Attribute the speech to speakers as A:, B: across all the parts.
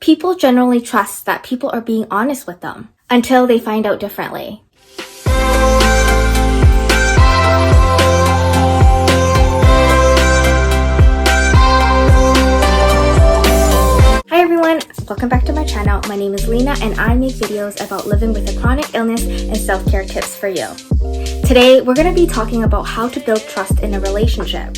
A: People generally trust that people are being honest with them until they find out differently. Hi everyone, welcome back to my channel. My name is Lyna and I make videos about living with a chronic illness and self-care tips for you. Today, we're going to be talking about how to build trust in a relationship.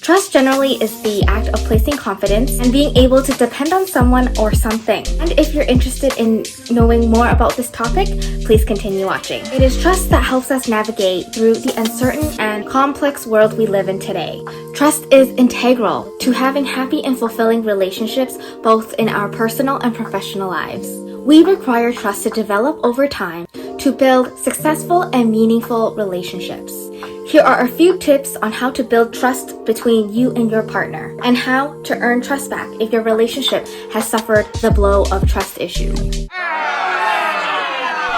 A: Trust generally is the act of placing confidence and being able to depend on someone or something. And if you're interested in knowing more about this topic, please continue watching. It is trust that helps us navigate through the uncertain and complex world we live in today. Trust is integral to having happy and fulfilling relationships both in our personal and professional lives. We require trust to develop over time to build successful and meaningful relationships. Here are a few tips on how to build trust between you and your partner and how to earn trust back if your relationship has suffered the blow of trust issues.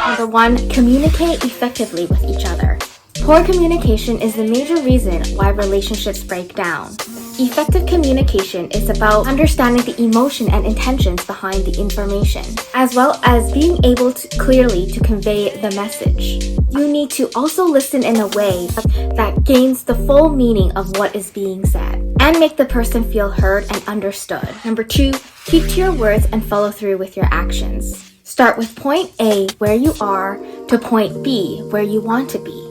A: Number 1, communicate effectively with each other. Poor communication is the major reason why relationships break down. Effective communication is about understanding the emotion and intentions behind the information, as well as being able to clearly convey the message. You need to also listen in a way that gains the full meaning of what is being said and make the person feel heard and understood. Number 2, keep to your words and follow through with your actions. Start with point A, where you are, to point B, where you want to be.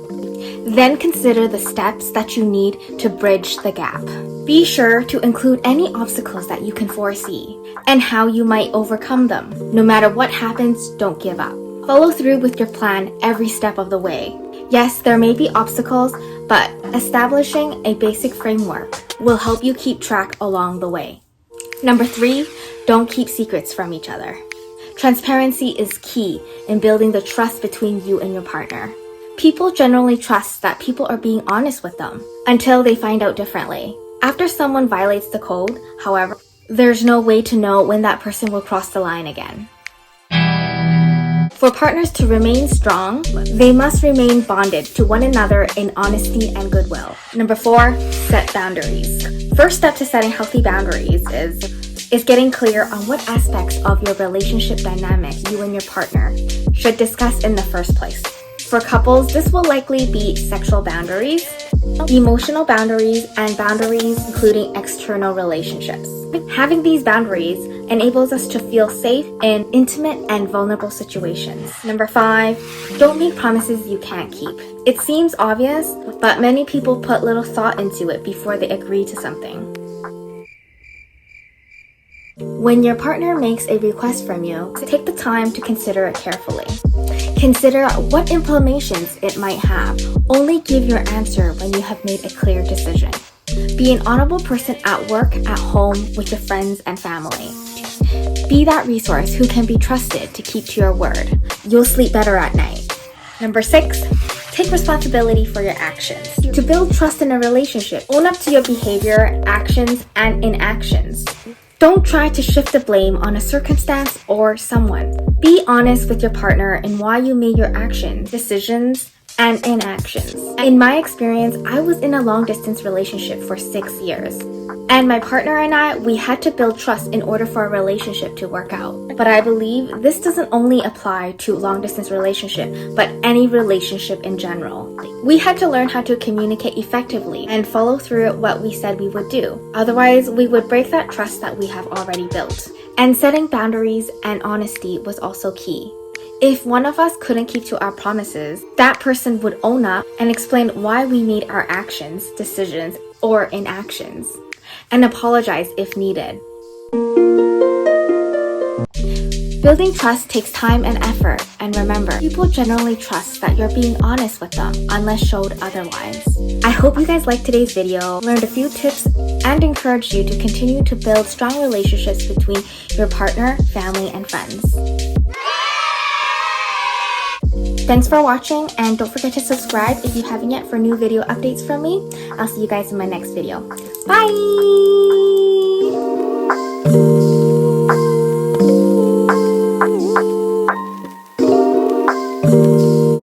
A: Then consider the steps that you need to bridge the gap. Be sure to include any obstacles that you can foresee and how you might overcome them. No matter what happens, don't give up. Follow through with your plan every step of the way. Yes, there may be obstacles, but establishing a basic framework will help you keep track along the way. Number 3, don't keep secrets from each other. Transparency is key in building the trust between you and your partner. People generally trust that people are being honest with them until they find out differently. After someone violates the code, however, there's no way to know when that person will cross the line again. For partners to remain strong, they must remain bonded to one another in honesty and goodwill. Number 4, set boundaries. First step to setting healthy boundaries is getting clear on what aspects of your relationship dynamic you and your partner should discuss in the first place. For couples, this will likely be sexual boundaries, emotional boundaries, and boundaries including external relationships. Having these boundaries enables us to feel safe in intimate and vulnerable situations. Number 5, don't make promises you can't keep. It seems obvious, but many people put little thought into it before they agree to something. When your partner makes a request from you, take the time to consider it carefully. Consider what implications it might have. Only give your answer when you have made a clear decision. Be an honorable person at work, at home, with your friends and family. Be that resource who can be trusted to keep to your word. You'll sleep better at night. Number 6, take responsibility for your actions. To build trust in a relationship, own up to your behavior, actions, and inactions. Don't try to shift the blame on a circumstance or someone. Be honest with your partner in why you made your actions, decisions, and inactions. In my experience, I was in a long-distance relationship for 6 years. And my partner and I, we had to build trust in order for our relationship to work out. But I believe this doesn't only apply to long-distance relationship, but any relationship in general. We had to learn how to communicate effectively and follow through what we said we would do. Otherwise, we would break that trust that we have already built. And setting boundaries and honesty was also key. If one of us couldn't keep to our promises, that person would own up and explain why we made our actions, decisions, or inactions, and apologize if needed. Building trust takes time and effort, and remember, people generally trust that you're being honest with them unless showed otherwise. I hope you guys liked today's video, learned a few tips, and encouraged you to continue to build strong relationships between your partner, family, and friends. Thanks for watching, and don't forget to subscribe if you haven't yet for new video updates from me. I'll see you guys in my next video. Bye!